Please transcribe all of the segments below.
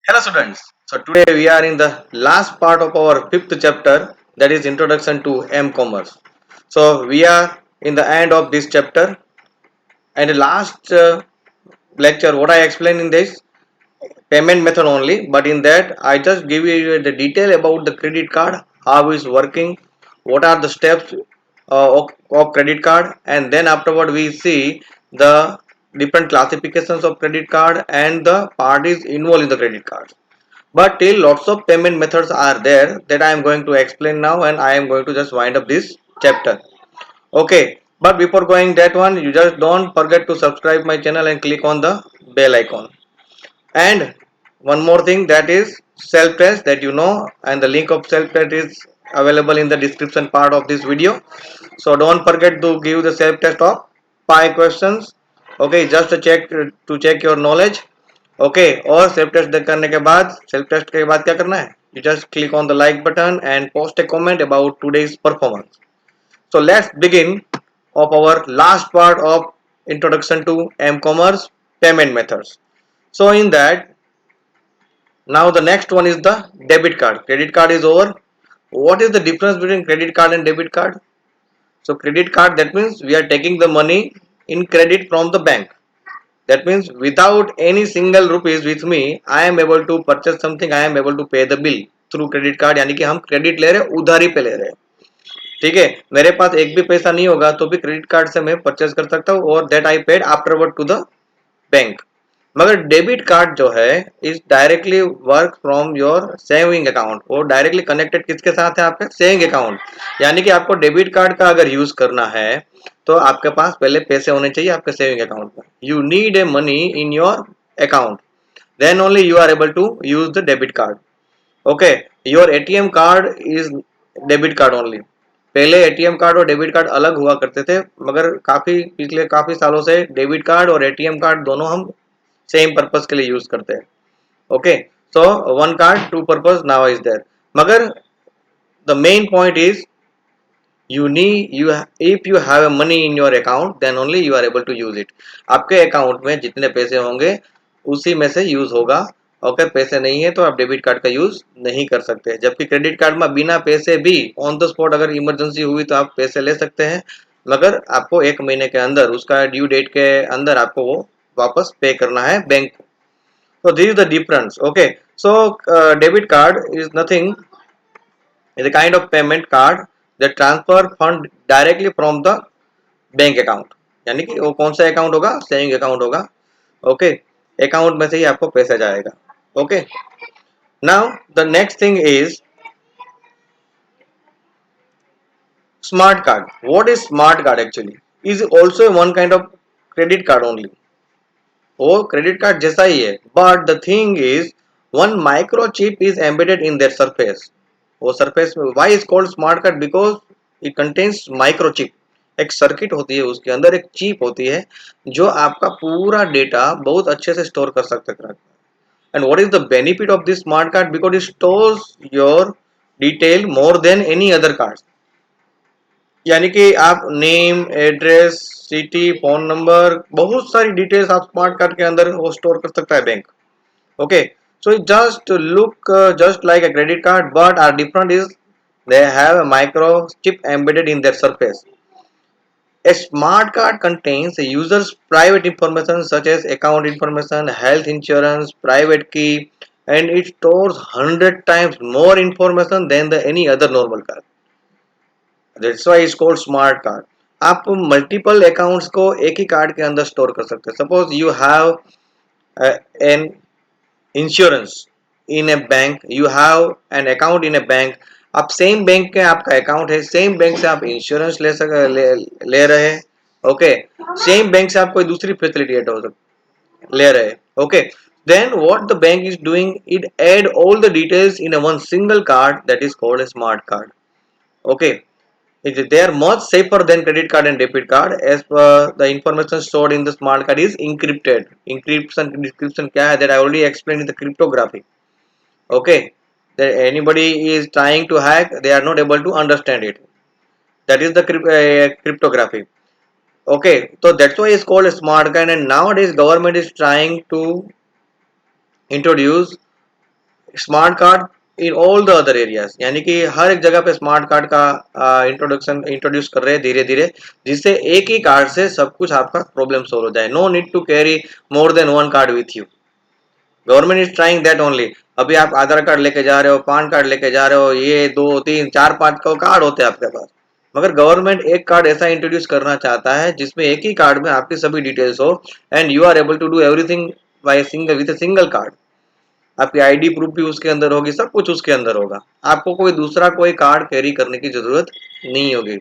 Hello students. So today we are in the last part of our fifth chapter, that is introduction to M-commerce. So we are in the end of this chapter, and the last lecture what I explained in this payment method only, but in that I just give you the detail about the credit card, how is working, what are the steps of credit card, and then afterward we see the different classifications of credit card and the parties involved in the credit card. But till lots of payment methods are there that I am going to explain now, and I am going to just wind up this chapter. Okay, but before going that one, you just don't forget to subscribe my channel and click on the bell icon. And one more thing, that is self test, that you know, and the link of self test is available in the description part of this video. So don't forget to give the self test of 5 questions. Okay, just to check your knowledge. Okay और self test करने के बाद क्या करना है, you just click on the like button and post A comment about today's performance. So let's begin of our last part of introduction to m-commerce payment methods. So in that, now the next one is the debit card. Credit card is over. What is the difference between credit card and debit card? So credit card, that means we are taking the money in credit from the bank. That means without any single rupees with me, I am able to purchase something, I am able to pay the bill through credit card. यानी कि हम credit ले रहे हैं, उधारी पे ले रहे हैं. ठीक है, मेरे पास एक भी पैसा नहीं होगा तो भी क्रेडिट कार्ड से मैं परचेज कर सकता हूँ, और that I paid afterward to the bank. मगर डेबिट कार्ड जो है is directly work from your saving account. वो डायरेक्टली कनेक्टेड किसके साथ है, आपके सेविंग अकाउंट. यानी कि आपको डेबिट कार्ड का अगर यूज करना है तो आपके पास पहले पैसे होने चाहिए आपके सेविंग अकाउंट में. You need a money in your account, then only you are able to use the debit card. Okay, your ATM card is debit card only. पहले एटीएम कार्ड और डेबिट कार्ड अलग हुआ करते थे, मगर पिछले काफी सालों से डेबिट कार्ड और एटीएम कार्ड दोनों हम सेम पर्पस के लिए यूज करते हैं. Okay, so one card two purpose now is there. मगर the main point is you need you if you have a money in your account, then only you are able to use it. आपके account में जितने पैसे होंगे उसी में से use होगा. ओके, पैसे नहीं है तो आप डेबिट कार्ड का यूज नहीं कर सकते. जबकि क्रेडिट कार्ड में बिना पैसे भी ऑन द स्पॉट अगर इमरजेंसी हुई तो आप पैसे ले सकते हैं, मगर आपको 1 महीने के अंदर उसका ड्यू डेट के अंदर आपको वो वापस पे करना है bank. So this is the difference. Okay, so debit card is nothing, is a kind of payment card that transfer fund directly from the bank account. यानी कि वो कौन सा अकाउंट होगा, सेविंग अकाउंट होगा. ओके, अकाउंट में से ही आपको पैसा जाएगा. Okay, now the next thing is smart card. What is smart card actually? Is also one kind of credit card only. वो क्रेडिट कार्ड जैसा ही है, but the thing is one micro chip is embedded in their surface. वो surface में why is called smart card, because it contains micro chip. एक circuit होती है, उसके अंदर एक चिप होती है जो आपका पूरा डेटा बहुत अच्छे से स्टोर कर सकता है. And what is the benefit of this smart card? Because it stores your detail more than any other card. यानी कि आप name, address, city, phone number, बहुत सारी डिटेल्स आप स्मार्ट कार्ड के अंदर वो स्टोर कर सकता है bank. Okay, so it just look just like a credit card, but are different is they have a microchip embedded in their surface. A smart card contains a user's private information such as account information, health insurance, private key, and it stores 100 times more information than the any other normal card. That's why it's called smart card. आप multiple accounts को एक ही card के अंदर store कर सकते हैं. Suppose you have an insurance in A bank, you have an account in A bank. आप same bank के आपका अकाउंट है, सेम बैंक से आप इंश्योरेंस ले रहे हैं. ओके, सेम बैंक से आप कोई दूसरी फैसिलिटी ले रहे हैं. Okay, then what the bank is doing, it add all the details in a one single card, that is called a smart card. Okay, they are much safer than credit card and debit card, as per the information stored in the smart card is encrypted. Encryption description क्या है, that I already explained in the cryptography. Okay, that anybody is trying to hack, they are not able to understand it. That is the cryptography. Okay, so that's why it's called a smart card. And nowadays government is trying to introduce smart card in all the other areas, यानी कि हर एक जगह पे smart card का introduce कर रहे हैं धीरे धीरे, जिससे एक ही कार्ड से सब कुछ आपका प्रॉब्लम सोल्व हो जाए। No need to carry more than one card with you. Government is trying that only. अभी आप आधार कार्ड लेके जा रहे हो, पान कार्ड लेके जा रहे हो, ये 2 3 4 5 का कार्ड होते हैं आपके पास, मगर गवर्नमेंट एक कार्ड ऐसा इंट्रोड्यूस करना चाहता है जिसमें एक ही कार्ड में आपकी सभी डिटेल्स हो and you are able to do everything by single with a single card. आपकी आईडी प्रूफ भी उसके अंदर होगी, सब कुछ उसके अंदर होगा, आपको कोई दूसरा कोई कार्ड कैरी करने की जरूरत नहीं होगी।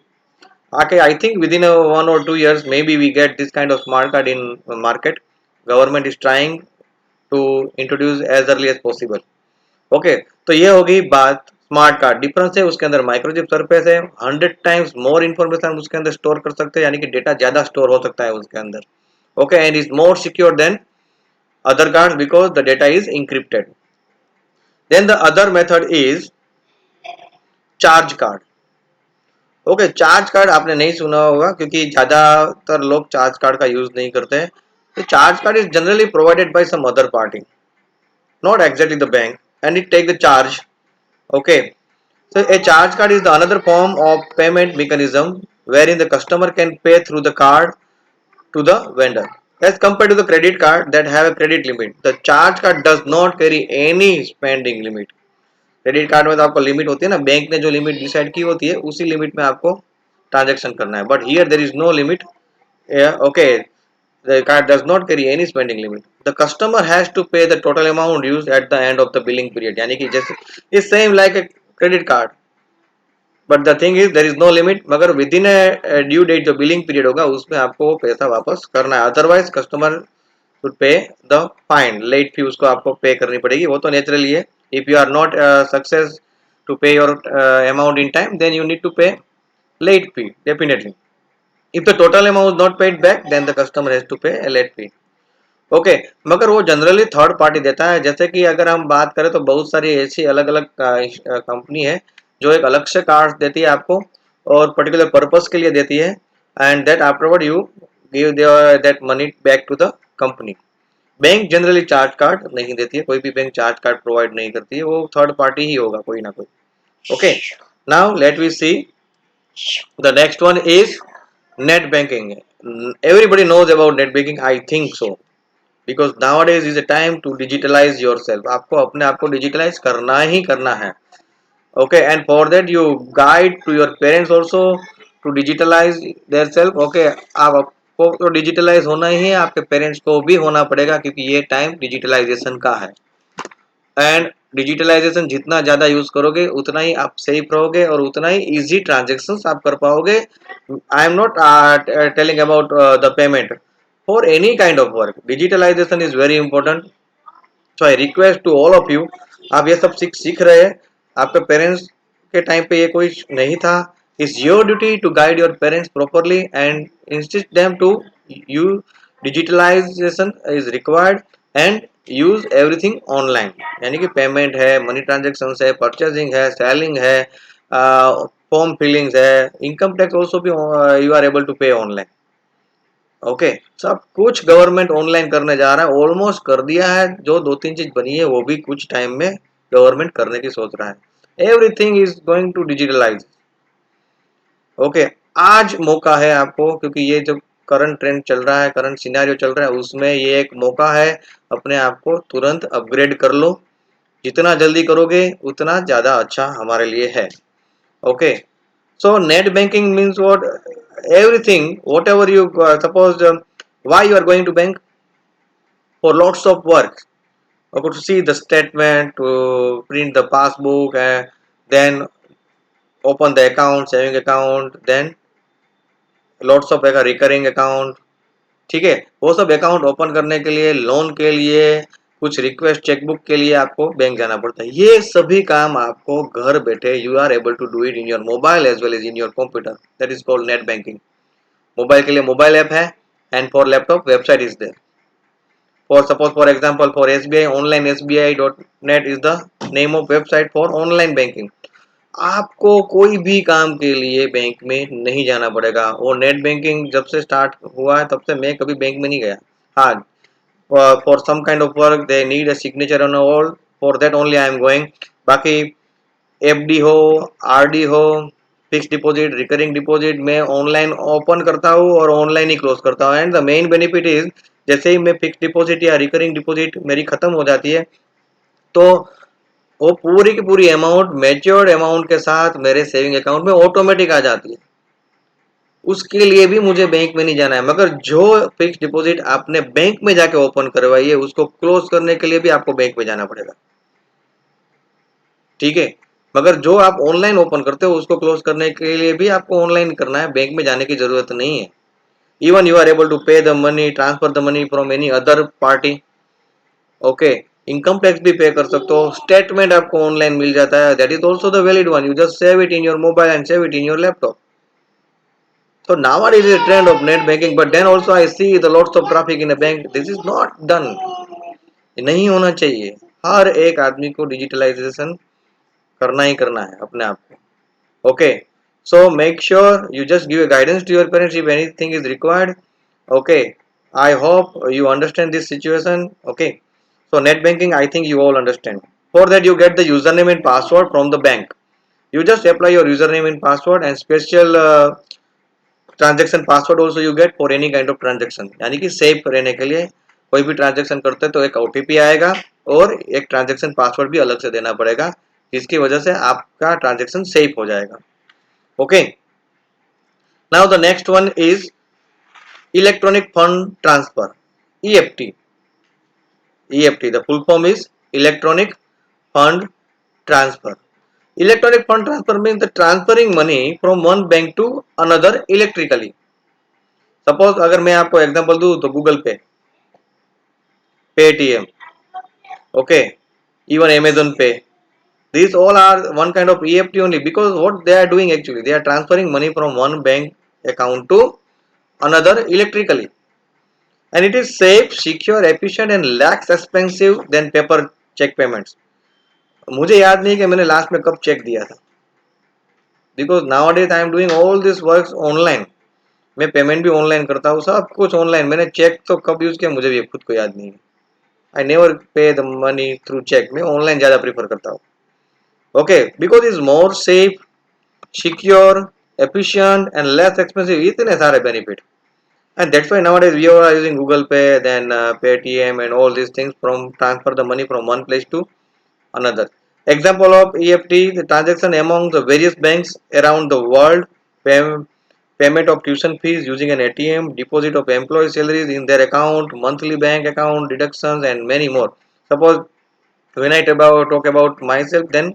आके I think within 1 or 2 years maybe we get this kind of smart card in market. Government is trying to introduce as early as possible. Okay, तो ये होगी बात स्मार्ट कार्ड। डिफरेंस है उसके अंदर माइक्रोचिप सरफेस है, 100 times more information उसके अंदर स्टोर कर सकते हैं, यानी कि डेटा ज्यादा स्टोर हो सकता है उसके अंदर। Okay, and is more secure than other cards because the data is encrypted. Then the other method is charge card. Okay, charge card आपने नहीं सुना होगा क्योंकि ज्यादातर लोग चार्ज कार्ड का यूज नहीं करते हैं। तो charge card is generally provided by some other party, not exactly the bank, and it take the charge. Okay, so a charge card is the another form of payment mechanism wherein the customer can pay through the card to the vendor. As compared to the credit card that have a credit limit, the charge card does not carry any spending limit. Credit card में तो आपको limit होती है ना, bank ने जो limit decide की होती है उसी लिमिट में आपको ट्रांजेक्शन करना है, but here there is no limit. Okay, the card does not carry any spending limit. The customer has to pay the total amount used at the end of the billing period, यानी कि जैसे is same like a credit card, but the thing is there is no limit, मगर within a due date जो billing period होगा उसमें आपको पैसा वापस करना है, otherwise customer to pay the fine, late fee उसको आपको पे करनी पड़ेगी, वो तो नेचुरली है। if you are not success to pay your amount in time, then you need to pay late fee definitely. if the total amount is not paid back, then the customer has to pay a late fee. Okay, मगर वो generally third party देता है। जैसे कि अगर हम बात करें तो बहुत सारी ऐसी अलग अलग कंपनी है जो एक अलग से कार्ड देती है आपको और पर्टिकुलर पर्पस के लिए देती है, and that afterward you give that money back to the company. Bank generally charge card नहीं देती है, कोई भी बैंक चार्ज कार्ड प्रोवाइड नहीं करती है, वो थर्ड पार्टी ही होगा कोई ना कोई। Okay, now let we see the next one is net banking. Everybody knows about net banking, I think so, because nowadays is a time to digitalize yourself। आपको अपने आप को डिजिटलाइज करना ही करना है। Okay, and for that you guide to your parents also to digitalize their self. Okay, आपको तो डिजिटलाइज होना ही है, आपके पेरेंट्स को भी होना पड़ेगा क्योंकि ये टाइम डिजिटलाइजेशन का है। एंड डिजिटलाइजेशन जितना ज्यादा यूज करोगे उतना ही आप सेफ रहोगे और उतना ही इजी ट्रांजेक्शन्स आप कर पाओगे। I am not telling about the payment, for any kind of work digitalization is very important. So I request to all of you, आप ये सब सीख रहे हैं, आपके पेरेंट्स के टाइम पे ये कोई नहीं था। It's your duty to guide your parents properly and insist them to you. Digitalization is required and use everything online, यानी कि पेमेंट है, मनी ट्रांजेक्शन है, परचेजिंग है, सेलिंग है, फॉर्म फिलिंग्स है, इनकम टैक्स ऑल्सो भी you are able to pay online. Okay, सब कुछ गवर्नमेंट ऑनलाइन करने जा रहा है, ऑलमोस्ट कर दिया है। जो 2 3 चीज बनी है वो भी कुछ टाइम में गवर्नमेंट करने की सोच रहा है। Everything is going to digitalize. Okay, आज मौका है आपको, क्योंकि ये जो करंट ट्रेंड चल रहा है, करंट सिनेरियो चल रहा है, उसमें ये एक मौका है, अपने आप को तुरंत अपग्रेड कर लो। जितना जल्दी करोगे उतना ज्यादा अच्छा हमारे लिए है। Okay, so net banking means what? Everything, whatever you suppose, why you are going to bank? For lots of work. Okay, to see the statement, to print the passbook, and then open the account, saving account, then lots of recurring account। ठीक है, वो सब account open करने के लिए, loan के लिए, कुछ रिक्वेस्ट चेकबुक के लिए आपको बैंक जाना पड़ता है। ये सभी काम आपको घर बैठे you are able to do it in your mobile as well as in your computer. That is called net banking. Mobile के लिए मोबाइल ऐप है and for laptop website is there. For suppose for example for SBI, online sbi.net is the name of website for online banking. आपको कोई भी काम के लिए bank में नहीं जाना पड़ेगा। वो नेट बैंकिंग जब से स्टार्ट हुआ है तब से मैं कभी बैंक में नहीं गया। हाँ, for some kind of work they need a signature on a wall, for that only I am going. बाकी एफडी हो, आरडी हो, फिक्स डिपॉजिट, रिकरिंग डिपॉजिट मैं ऑनलाइन ओपन करता हूँ और ऑनलाइन ही क्लोज करता हूँ. And the main benefit is, जैसे ही मैं फिक्स डिपॉजिट या रिकरिंग डिपॉजिट मेरी खत्म हो जाती है, तो वो पूरी की पूरी अमाउंट मैच्योर्ड अमाउंट के साथ मेरे सेविंग अकाउंट में ऑटोमेटिक आ जाती है. उसके लिए भी मुझे बैंक में नहीं जाना है. मगर जो फिक्स डिपॉजिट आपने बैंक में जाके ओपन करवाई है, उसको क्लोज करने के लिए भी आपको बैंक में जाना पड़ेगा. ठीक है. मगर जो आप ऑनलाइन ओपन करते हो, उसको क्लोज करने के लिए भी आपको ऑनलाइन करना है, बैंक में जाने की जरूरत नहीं है. Even you are able to pay the money, transfer the money from any other party. Okay. Income tax भी पे कर सकते हो. स्टेटमेंट आपको ऑनलाइन मिल जाता है. That is also the valid one. You just save it in your mobile and save it in your laptop. So nowadays is a trend of net banking, but then also I see the lots of traffic in a bank. This is not done. ये नहीं होना चाहिए. हर एक आदमी को digitalisation करना ही करना है अपने आप को. Okay. So make sure you just give a guidance to your parents if anything is required. Okay. I hope you understand this situation. Okay. So net banking, I think you all understand. For that you get the username and password from the bank. You just apply your username and password and special transaction password also you get for any kind of transaction. यानी कि save रहने के लिए कोई भी transaction करते हैं तो एक ओटीपी आएगा और एक ट्रांजेक्शन पासवर्ड भी अलग से देना पड़ेगा, जिसकी वजह से आपका ट्रांजेक्शन सेफ हो जाएगा. Okay. Now the next one is electronic fund transfer, EFT. EFT the full form is electronic fund transfer. Electronic fund transfer means the transferring money from one bank to another electrically. Suppose अगर मैं आपको example दूं तो Google पे, Paytm, okay, even Amazon Pay. These all are one kind of EFT only, because what they are doing actually, they are transferring money from one bank account to another electrically. And it is safe, secure, efficient and less expensive than paper check payments. मुझे याद नहीं कि मैंने last में कब check दिया था, because now days I am doing all this work online. मैं पेमेंट भी ऑनलाइन करता हूँ, सब कुछ ऑनलाइन. मैंने चेक तो कब यूज किया मुझे भी खुद को याद नहीं है. आई नेवर पे द मनी थ्रू चेक. मैं ऑनलाइन ज्यादा प्रीफर करता हूँ. Okay. Because is more safe, secure, efficient and less expensive. इतने सारे benefit. And that's why nowadays we are using Google Pay, then Paytm and all these things from transfer the money from one place to another. Example of EFT: the transaction among the various banks around the world, payment of tuition fees using an ATM, deposit of employee salaries in their account, monthly bank account deductions and many more. Suppose when I talk about myself, then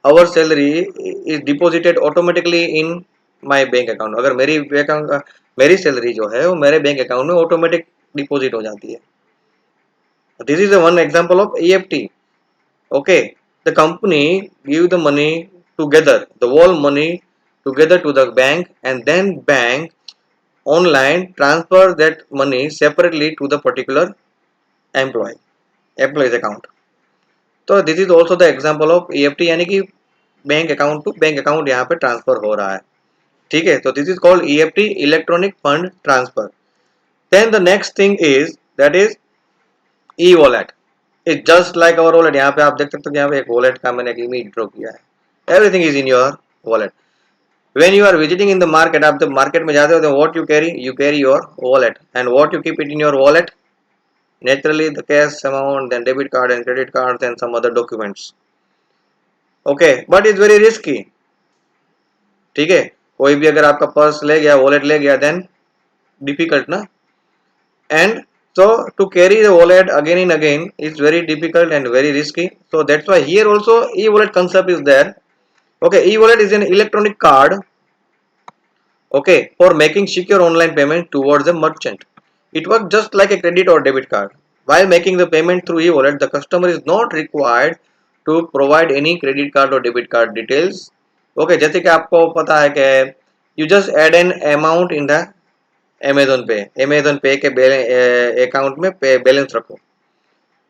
our salary is deposited automatically in my bank account. अगर मेरी salary जो है वो मेरे bank account में automatic deposit हो जाती है. This is one example of EFT. Okay, the company give the money together, the whole money together to the bank, and then bank online transfer that money separately to the particular employee's account. तो this is also the example of EFT, यानी कि bank account to bank account यहाँ पे transfer हो रहा है. ठीक है. तो this is called EFT, electronic fund transfer. Then the next thing is that is e wallet. It just like our wallet. यहाँ पे आप देख सकते हो कि यहाँ पे एक वॉलेट का मैंने एक इमेज ड्रॉ किया है. Everything is in your wallet. When you are visiting in the market, आप जब मार्केट में जाते हो तो what you carry your wallet. And what you keep it in your wallet, naturally the cash amount, then debit card and credit cards and some other documents. Okay, but it's very risky. ठीक है. कोई भी अगर आपका purse ले गया, wallet ले गया, then difficult ना. And so to carry the wallet again and again is very difficult and very risky. So that's why here also e-wallet concept is there. Okay, e-wallet is an electronic card, okay, for making secure online payment towards a merchant. It works just like a credit or debit card. While making the payment through e-wallet, the customer is not required to provide any credit card or debit card details. Okay, जैसे कि आपको पता है कि you just add an amount in the Amazon पे के account में balance रखो,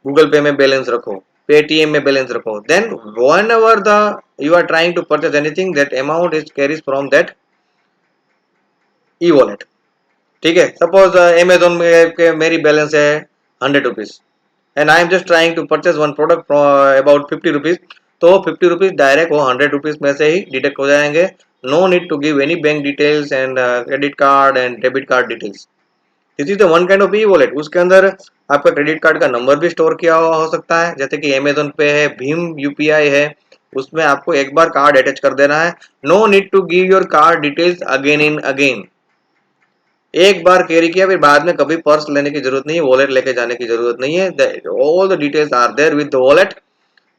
गूगल पे में बैलेंस रखो, पेटीएम में बैलेंस रखो. Then whenever the you are trying to purchase anything, that amount is carries from that e wallet. ठीक है. सपोज अमेजोन में मेरी बैलेंस है 100 rupees. And I am just trying to purchase one product about 50 rupees, तो 50 rupees direct वो 100 rupees में से ही deduct हो जाएंगे. No need to give any bank details and credit card and debit card details. This is the one kind of e wallet. उसके अंदर आपका credit card का नंबर भी स्टोर किया हुआ हो सकता है, जैसे कि अमेजोन पे है, भीम यूपीआई है, उसमें आपको एक बार कार्ड अटैच कर देना है. No need to give your card details again in again. एक बार कैरी किया फिर बाद में कभी पर्स लेने की जरूरत नहीं है, वॉलेट लेके जाने की जरूरत नहीं है. All the details are there with the wallet.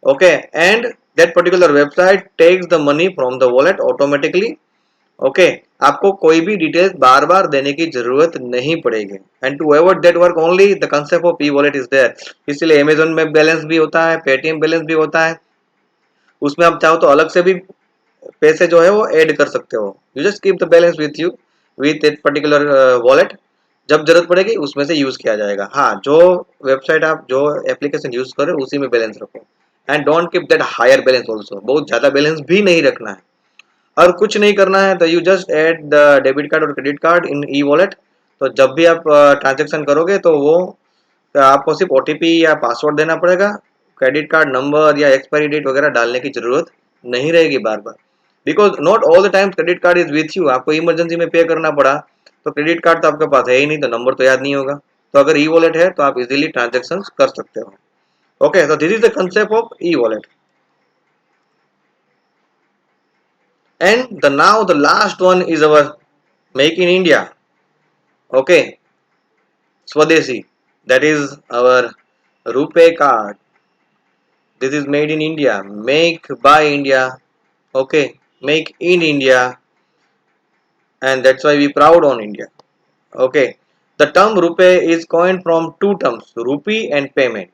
Okay, and that particular website takes the money from the wallet automatically. Okay, आपको कोई भी डिटेल्स बार बार देने की जरूरत नहीं पड़ेगी. And to avoid that work only the concept of e wallet is there. इसलिए Amazon में बैलेंस भी होता है, पेटीएम बैलेंस भी होता है, उसमें आप चाहो तो अलग से भी पैसे जो है वो ऐड कर सकते हो. You just keep the balance with you with at particular wallet. जब जरूरत पड़ेगी उसमें से यूज किया जाएगा. हाँ, जो वेबसाइट आप जो एप्लीकेशन यूज कर रहे हो उसी में बैलेंस रखो. And don't keep that higher balance also. बहुत ज्यादा बैलेंस भी नहीं रखना है. और कुछ नहीं करना है तो you just add the debit card और क्रेडिट कार्ड इन ई वॉलेट. तो जब भी आप ट्रांजेक्शन करोगे तो वो आपको सिर्फ ओटीपी या पासवर्ड देना पड़ेगा. क्रेडिट कार्ड नंबर या एक्सपायरी डेट वगैरह डालने की जरूरत नहीं रहेगी बार बार. Because not all the time credit card is with you. आपको इमरजेंसी में पे करना पड़ा तो क्रेडिट कार्ड तो आपके पास है ही नहीं, तो नंबर तो याद नहीं होगा. तो अगर ई वॉलेट है तो आप इजीली ट्रांजेक्शन कर सकते हो. Okay, so this is the concept of e-wallet. And now the last one is our Make in India. Okay, Swadeshi. That is our RuPay card. This is made in India. Make by India. Okay, make in India, and that's why we proud on India. Okay, the term RuPay is coined from two terms, rupee and payment.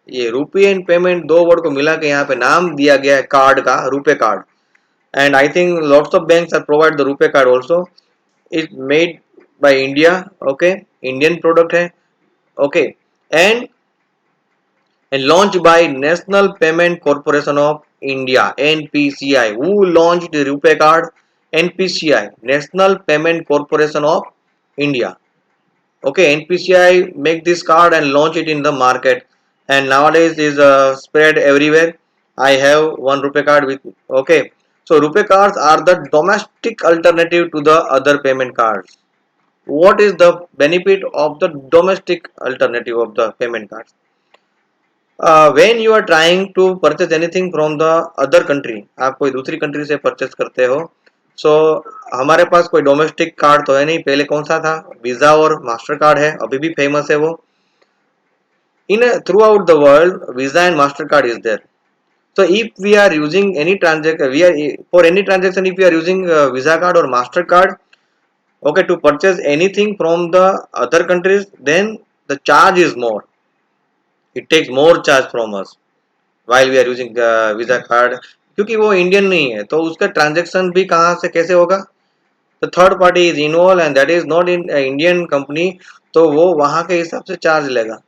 ये rupee and payment दो word को मिला के यहाँ पे नाम दिया गया है कार्ड का, RuPay card. And I think lots of banks are provide the RuPay card also. It's made by India. Okay, Indian product है. Okay, and launched by National Payment Corporation of India, NPCI. Who launched the RuPay card? NPCI, National Payment Corporation of India. Okay, NPCI make this card and launch it in the market, and nowadays is spread everywhere. I have one RuPay card with. Okay, so RuPay cards are the domestic alternative to the other payment cards. What is the benefit of the domestic alternative of the payment cards? When you are trying to purchase anything from the other country, आप कोई दूसरी country से purchase करते हो, सो हमारे पास कोई domestic card तो है नहीं. पहले कौन सा था? वीजा और मास्टर कार्ड है, अभी भी फेमस है वो. In throughout the world Visa and Mastercard is there. So if we are using any transaction, we are for any transaction, if we are using Visa card or Master card, okay, to purchase anything from the other countries, then the charge is more. It takes more charge from us while we are using Visa card. क्योंकि वो Indian नहीं है तो उसका transaction भी कहाँ से कैसे होगा? तो third party is involve and that is not in Indian company, तो वो वहाँ के हिसाब से चार्ज लेगा.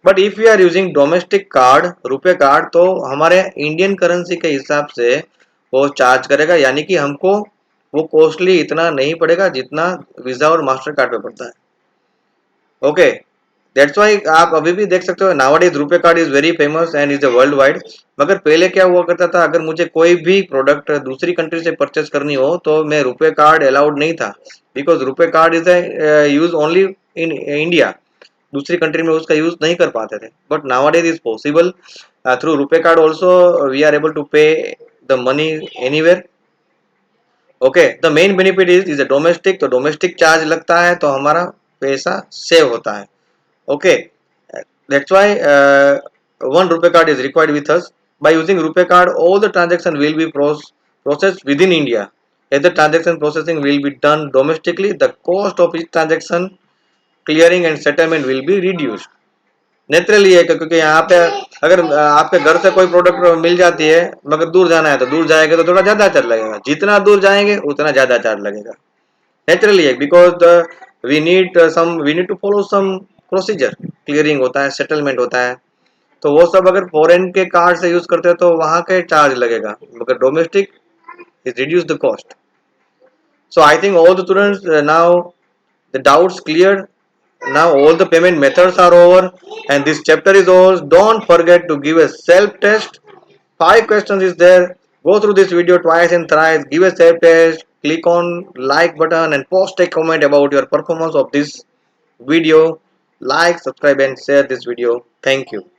But if you are using domestic card, RuPay card, तो हमारे इंडियन करेंसी के हिसाब से वो चार्ज करेगा. यानी कि हमको वो कॉस्टली इतना नहीं पड़ेगा जितना वीजा और मास्टर कार्ड पे पड़ता है. ओके, दैट्स वाई आप अभी भी देख सकते हो नाउअडेज रुपए card is very famous and is a world wide. मगर पहले क्या हुआ करता था, अगर मुझे कोई भी प्रोडक्ट दूसरी कंट्री से परचेस करनी हो तो मैं रुपए कार्ड अलाउड नहीं था. Because RuPay card is use only in India. दूसरी कंट्री में उसका यूज नहीं कर पाते थे. But nowadays is possible through RuPay card also we are able to pay the money anywhere. Okay, the main benefit is a domestic. तो domestic charge लगता है तो हमारा पैसा सेव होता है. Okay, that's why one RuPay card is required with us. By using RuPay card, all the transaction will be processed within India. If the transaction processing will be done domestically, the cost of each transaction clearing and settlement will be reduced. Naturally है क्योंकि यहाँ पे अगर आपके घर से कोई product मिल जाती है मगर दूर जाना है तो दूर जाएंगे तो थोड़ा ज्यादा चार्ज लगेगा. जितना दूर जाएंगे उतना ज्यादा चार्ज लगेगा. नेचुरली है because we need to follow some procedure. Clearing होता है, सेटलमेंट होता है, तो वो सब अगर फॉरेन के कार्ड से यूज करते हैं तो वहां के चार्ज लगेगा. मगर domestic is reduce the cost. So I think all the students now the doubts clear. now all the payment methods are over and this chapter is over. Don't forget to give a self test. 5 questions is there. Go through this video twice and thrice. Give a self test. Click on like button and post a comment about your performance of this video. Like, subscribe and share this video. Thank you.